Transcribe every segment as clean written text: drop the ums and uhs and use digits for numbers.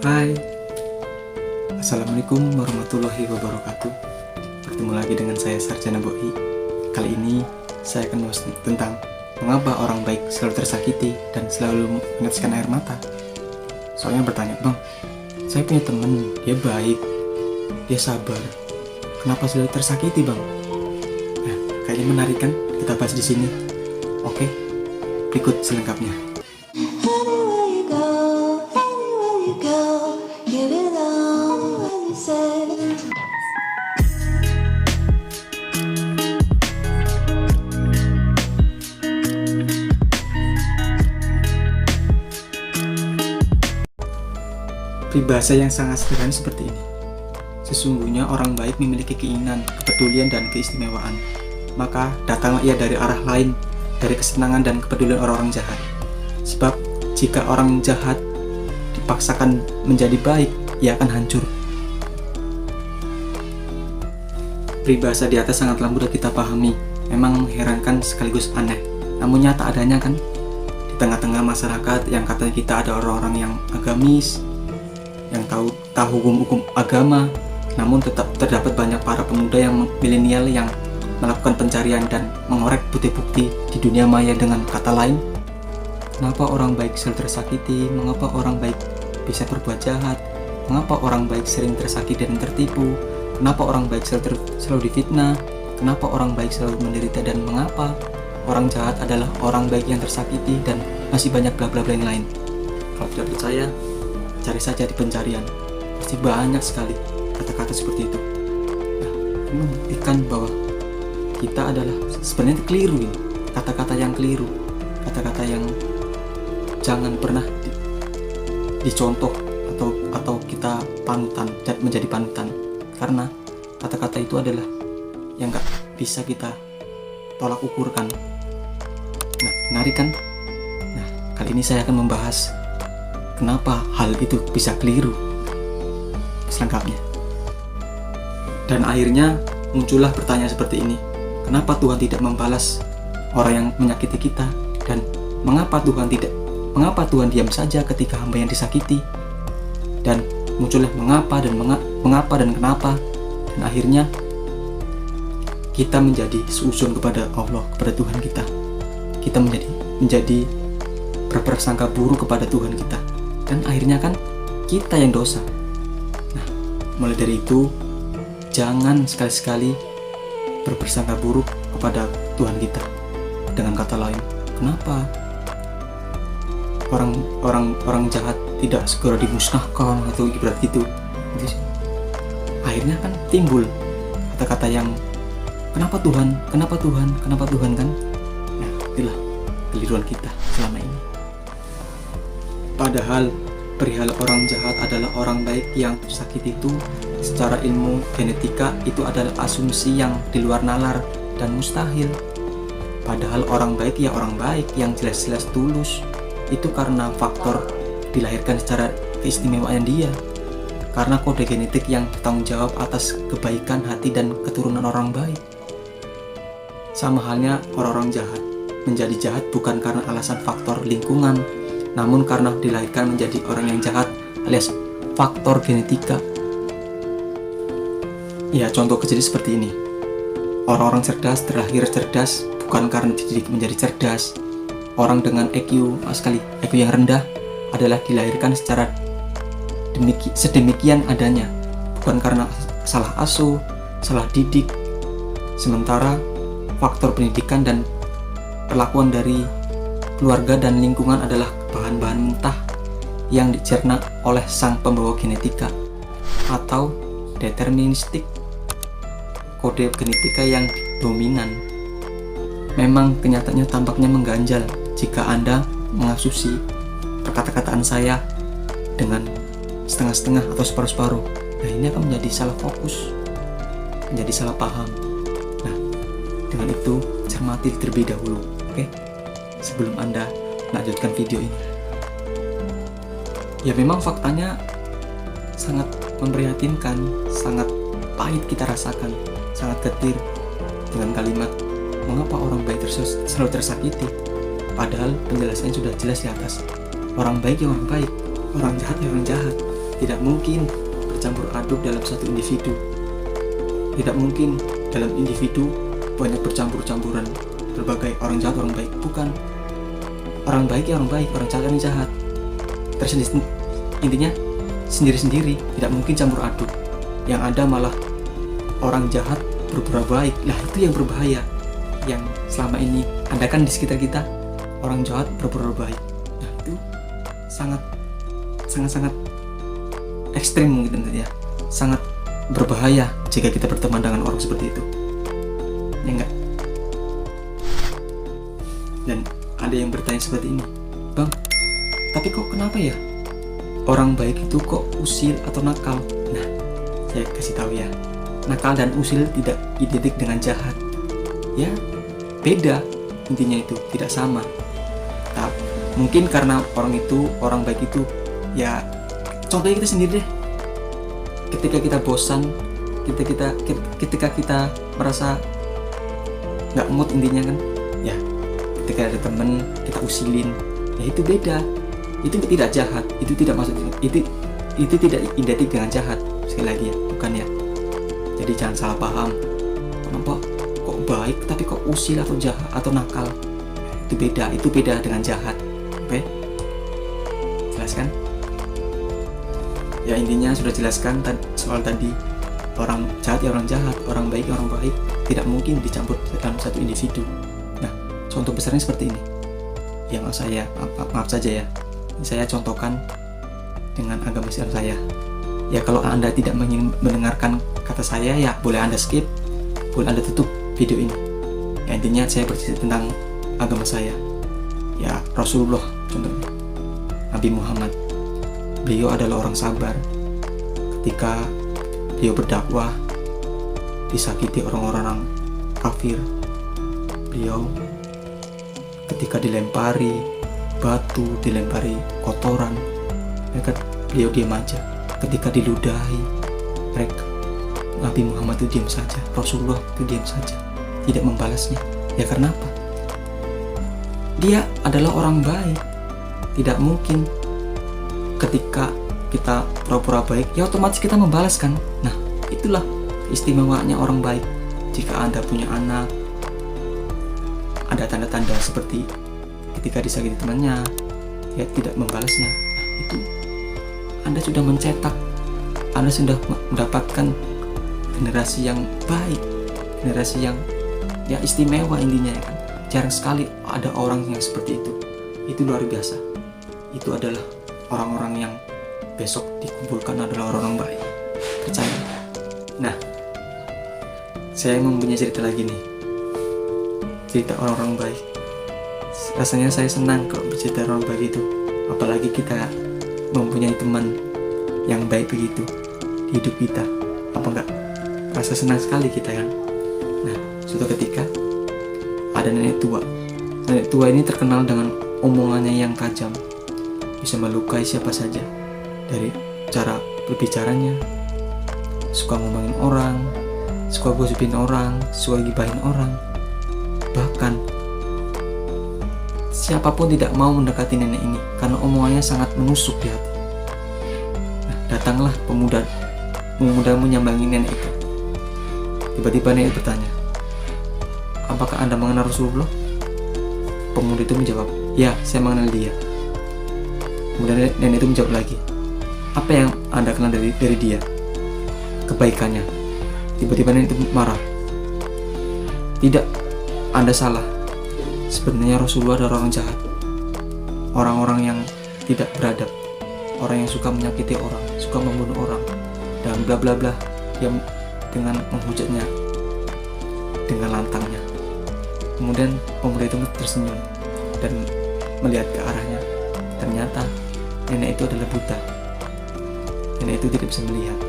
Hai, Assalamualaikum warahmatullahi wabarakatuh. Bertemu lagi dengan saya Sarjana Boi. Kali ini saya akan membahas tentang mengapa orang baik selalu tersakiti dan selalu meneteskan air mata. Soalnya bertanya, bang, saya punya teman, dia baik, dia sabar, kenapa selalu tersakiti bang? Nah, kayaknya menarik kan kita bahas di sini. Oke, berikut selengkapnya. Peribahasa yang sangat sederhana seperti ini. Sesungguhnya orang baik memiliki keinginan, kepedulian, dan keistimewaan. Maka datanglah ia dari arah lain, dari kesenangan dan kepedulian orang-orang jahat. Sebab jika orang jahat dipaksakan menjadi baik, ia akan hancur. Peribahasa di atas sangatlah mudah kita pahami. Memang mengherankan sekaligus aneh. Namun nyata adanya kan? Di tengah-tengah masyarakat yang katanya kita ada orang-orang yang agamis, yang tahu hukum agama, namun tetap terdapat banyak para pemuda yang milenial yang melakukan pencarian dan mengorek bukti-bukti di dunia maya. Dengan kata lain, mengapa orang baik selalu tersakiti, mengapa orang baik bisa berbuat jahat, mengapa orang baik sering tersakiti dan tertipu, kenapa orang baik selalu difitnah, kenapa orang baik selalu menderita, dan mengapa orang jahat adalah orang baik yang tersakiti, dan masih banyak bla bla bla yang lain. Kalau tidak percaya, cari saja di pencarian, pasti banyak sekali kata-kata seperti itu. Nah, membuktikan bahwa kita adalah sebenarnya keliru ini, kata-kata yang keliru, kata-kata yang jangan pernah dicontoh atau kita panutan dan menjadi panutan, karena kata-kata itu adalah yang nggak bisa kita tolak ukurkan. Nah, menarik kan? Nah, kali ini saya akan membahas kenapa hal itu bisa keliru selengkapnya. Dan akhirnya muncullah pertanyaan seperti ini. Kenapa Tuhan tidak membalas orang yang menyakiti kita? Dan mengapa Tuhan diam saja ketika hamba yang disakiti? Dan muncullah mengapa dan kenapa. Dan akhirnya kita menjadi seuzon kepada Allah, kepada Tuhan kita. Kita menjadi berprasangka buruk kepada Tuhan kita. Dan akhirnya kan kita yang dosa. Nah, mulai dari itu jangan sekali-sekali berprasangka buruk kepada Tuhan kita. Dengan kata lain, kenapa orang jahat tidak segera dimusnahkan atau ibarat gitu. Akhirnya kan timbul kata-kata yang kenapa Tuhan kan. Nah, itulah keliruan kita selama ini. Padahal perihal orang jahat adalah orang baik yang tersakit itu, secara ilmu genetika itu adalah asumsi yang di luar nalar dan mustahil. Padahal orang baik ya orang baik yang jelas-jelas tulus, itu karena faktor dilahirkan secara keistimewaan dia, karena kode genetik yang bertanggung jawab atas kebaikan hati dan keturunan orang baik. Sama halnya orang-orang jahat menjadi jahat bukan karena alasan faktor lingkungan, namun karena dilahirkan menjadi orang yang jahat alias faktor genetika. Ya, contoh kecil seperti ini. Orang-orang cerdas terlahir cerdas bukan karena dididik menjadi cerdas. Orang dengan IQ yang rendah adalah dilahirkan secara sedemikian adanya, bukan karena salah asuh, salah didik. Sementara faktor pendidikan dan perlakuan dari keluarga dan lingkungan adalah bahan-bahan mentah yang dicerna oleh sang pembawa genetika atau deterministik, kode genetika yang dominan. Memang kenyataannya tampaknya mengganjal jika Anda mengasumsi perkata-kataan saya dengan setengah-setengah atau separuh-separuh. Nah, ini akan menjadi salah fokus, menjadi salah paham. Nah, dengan itu cermati terlebih dahulu, oke? Sebelum Anda melanjutkan video ini. Ya, memang faktanya sangat memprihatinkan, sangat pahit kita rasakan, sangat getir dengan kalimat mengapa orang baik selalu tersakiti. Padahal penjelasannya sudah jelas di atas. Orang baik ya orang baik, orang jahat ya orang jahat. Tidak mungkin bercampur aduk dalam satu individu. Tidak mungkin dalam individu banyak bercampur-campuran berbagai orang jahat, orang baik. Bukan. Orang baik ya orang baik, orang jahat yang jahat. Intinya sendiri-sendiri, tidak mungkin campur aduk. Yang ada malah orang jahat berpura baik. Lah itu yang berbahaya. Yang selama ini ada kan di sekitar kita orang jahat berpura baik. Nah itu sangat ekstrim mungkin ya. Sangat berbahaya jika kita berteman dengan orang seperti itu. Ya enggak? Dan ada yang bertanya seperti ini, Bang, tapi kok kenapa ya orang baik itu kok usil atau nakal? Nah, saya kasih tahu ya, nakal dan usil tidak identik dengan jahat. Ya, beda intinya, itu tidak sama. Tapi mungkin karena orang baik itu ya, contohnya kita sendiri deh. Ketika kita bosan, ketika kita merasa nggak mood intinya kan, ya ketika ada temen kita usilin, ya itu beda. Itu tidak jahat, itu tidak maksud itu tidak identik dengan jahat. Sekali lagi ya, bukan ya. Jadi jangan salah paham. Kenapa kok baik tapi kok usil atau jahat atau nakal? Itu beda dengan jahat. Oke? Jelas kan? Ya intinya sudah jelaskan soal tadi, orang jahat ya orang jahat, orang baik ya orang baik, tidak mungkin dicampur dalam satu individu. Nah, contoh besarnya seperti ini. Yang maaf saja ya, saya contohkan dengan agama Islam saya. Ya kalau Anda tidak ingin mendengarkan kata saya, ya boleh Anda skip, boleh Anda tutup video ini. Ya intinya saya bercerita tentang agama saya. Ya Rasulullah contohnya, Nabi Muhammad. Beliau adalah orang sabar. Ketika beliau berdakwah, disakiti orang-orang kafir, beliau ketika dilempari batu, dilempari kotoran, beliau diam aja. Ketika diludahi, Nabi Muhammad itu diam saja, Rasulullah itu diam saja, tidak membalasnya. Ya karena apa? Dia adalah orang baik. Tidak mungkin ketika kita pura-pura baik, ya otomatis kita membalas kan. Nah, itulah istimewanya orang baik. Jika Anda punya anak, ada tanda-tanda seperti ketika disakiti temannya, ya tidak membalasnya. Nah, itu Anda sudah mencetak, Anda sudah mendapatkan generasi yang baik, generasi yang ya istimewa intinya ya kan. Jarang sekali ada orang yang seperti itu. Itu luar biasa. Itu adalah orang-orang yang besok dikumpulkan adalah orang-orang baik. Percaya. Nah, saya mempunyai cerita lagi nih. Cerita orang-orang baik. Rasanya saya senang kalau bercerita orang baik itu. Apalagi kita mempunyai teman yang baik begitu di hidup kita. Apa enggak? Rasa senang sekali kita kan. Nah, suatu ketika ada nenek tua. Nenek tua ini terkenal dengan omongannya yang tajam. Bisa melukai siapa saja. Dari cara berbicaranya, suka ngomongin orang, suka gosipin orang, suka gibahin orang. Bahkan siapapun tidak mau mendekati nenek ini karena omongannya sangat menusuk di hati. Nah, datanglah pemuda menyambangi nenek itu. Tiba-tiba nenek bertanya, apakah Anda mengenal Rasulullah? Pemuda itu menjawab, ya, saya mengenal dia. Kemudian nenek itu menjawab lagi, apa yang Anda kenal dari dia? Kebaikannya. Tiba-tiba nenek itu marah. Tidak, Anda salah. Sebenarnya Rasulullah adalah orang jahat, orang-orang yang tidak beradab, orang yang suka menyakiti orang, suka membunuh orang, dan bla bla bla. Dia dengan menghujatnya dengan lantangnya. Kemudian pemuda itu tersenyum dan melihat ke arahnya. Ternyata nenek itu adalah buta. Nenek itu tidak bisa melihat.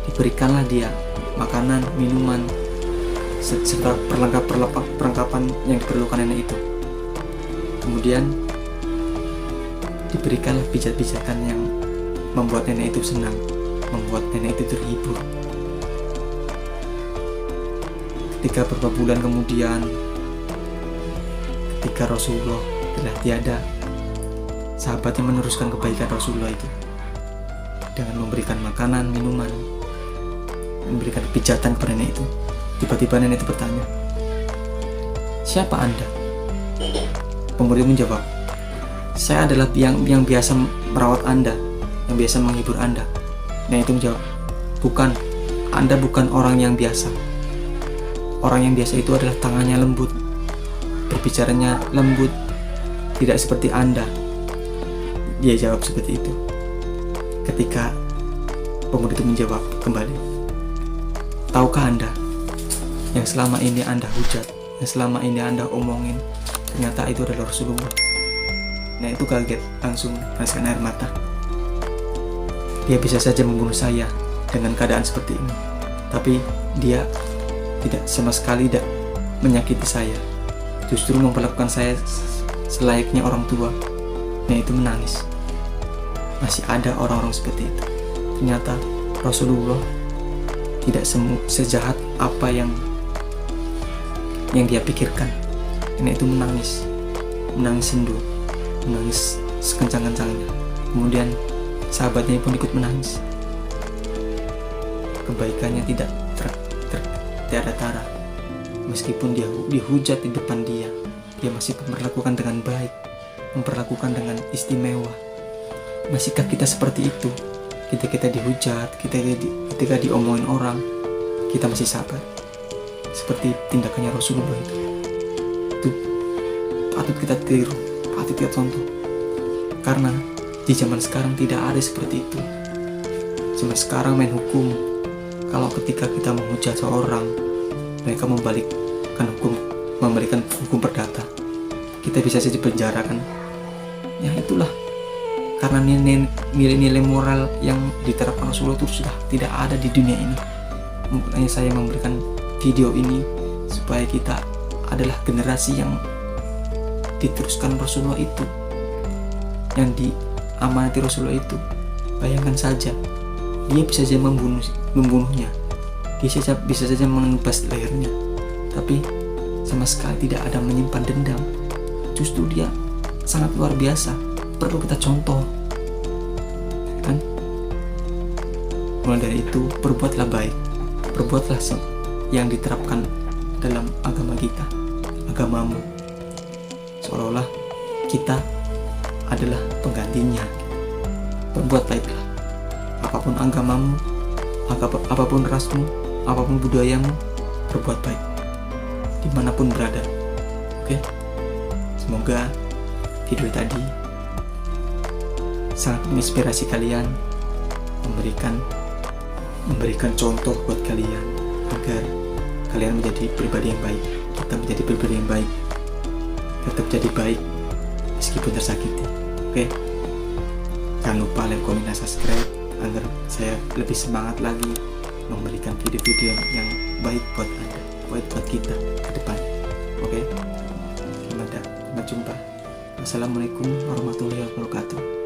Diberikanlah dia makanan, minuman, serta perlengkapan yang diperlukan nenek itu. Kemudian diberikanlah pijat-pijatan yang membuat nenek itu senang, membuat nenek itu terhibur. Ketika beberapa bulan kemudian, ketika Rasulullah telah tiada, sahabatnya meneruskan kebaikan Rasulullah itu. dengan memberikan makanan, minuman, memberikan pijatan kepada nenek itu. Tiba-tiba nenek itu bertanya, "Siapa Anda?" Pemuda itu menjawab, "Saya adalah yang biasa merawat Anda, yang biasa menghibur Anda." Nenek itu menjawab, "Bukan, Anda bukan orang yang biasa. Orang yang biasa itu adalah tangannya lembut, berbicaranya lembut, tidak seperti Anda." Dia jawab seperti itu. Ketika pemuda itu menjawab kembali, "Tahukah Anda, yang selama ini Anda hujat, yang selama ini Anda omongin, ternyata itu adalah Rasulullah." Nah, itu kaget, langsung meneteskan air mata. Dia bisa saja membunuh saya dengan keadaan seperti ini, tapi dia tidak sama sekali tidak menyakiti saya, justru memperlakukan saya selayaknya orang tua. Nah, itu menangis. Masih ada orang-orang seperti itu. Ternyata Rasulullah tidak sejahat apa yang dia pikirkan. Nah, itu menangis sendu, menangis sekencang-kencangnya. Kemudian sahabatnya pun ikut menangis. Kebaikannya tidak ada tara. Meskipun dia dihujat di depan dia masih memperlakukan dengan baik, memperlakukan dengan istimewa. Masihkah kita seperti itu? Kita dihujat, ketika diomongin orang, kita masih sabar seperti tindakannya Rasulullah itu. Itu patut kita tiru, patut kita contoh. Karena di zaman sekarang tidak ada seperti itu. Zaman sekarang main hukum. Kalau ketika kita menghujat seorang, mereka memberikan hukum perdata. Kita bisa saja penjara kan? Ya itulah. Karena nilai-nilai moral yang diterapkan Rasulullah itu sudah tidak ada di dunia ini. Makanya saya memberikan video ini supaya kita adalah generasi yang diteruskan Rasulullah itu, yang diamanati Rasulullah itu. Bayangkan saja, dia bisa saja membunuhnya, dia bisa saja menebas lehernya, tapi sama sekali tidak ada menyimpan dendam. Justru dia sangat luar biasa, perlu kita contoh kan? Mulai dari itu, berbuatlah baik, berbuatlah yang diterapkan dalam agama kita, agamamu, seolah-olah kita adalah penggantinya. Berbuat baiklah, apapun agamamu, apapun rasmu, apapun budayamu, berbuat baik dimanapun berada. Oke? Semoga video tadi sangat menginspirasi kalian, memberikan contoh buat kalian agar kalian menjadi pribadi yang baik, kita menjadi pribadi yang baik, tetap jadi baik meskipun tersakiti. Oke? Jangan lupa like, komen, dan subscribe agar saya lebih semangat lagi memberikan video-video yang baik buat Anda, baik buat kita ke depan. Oke? Sampai jumpa. Wassalamualaikum warahmatullahi wabarakatuh.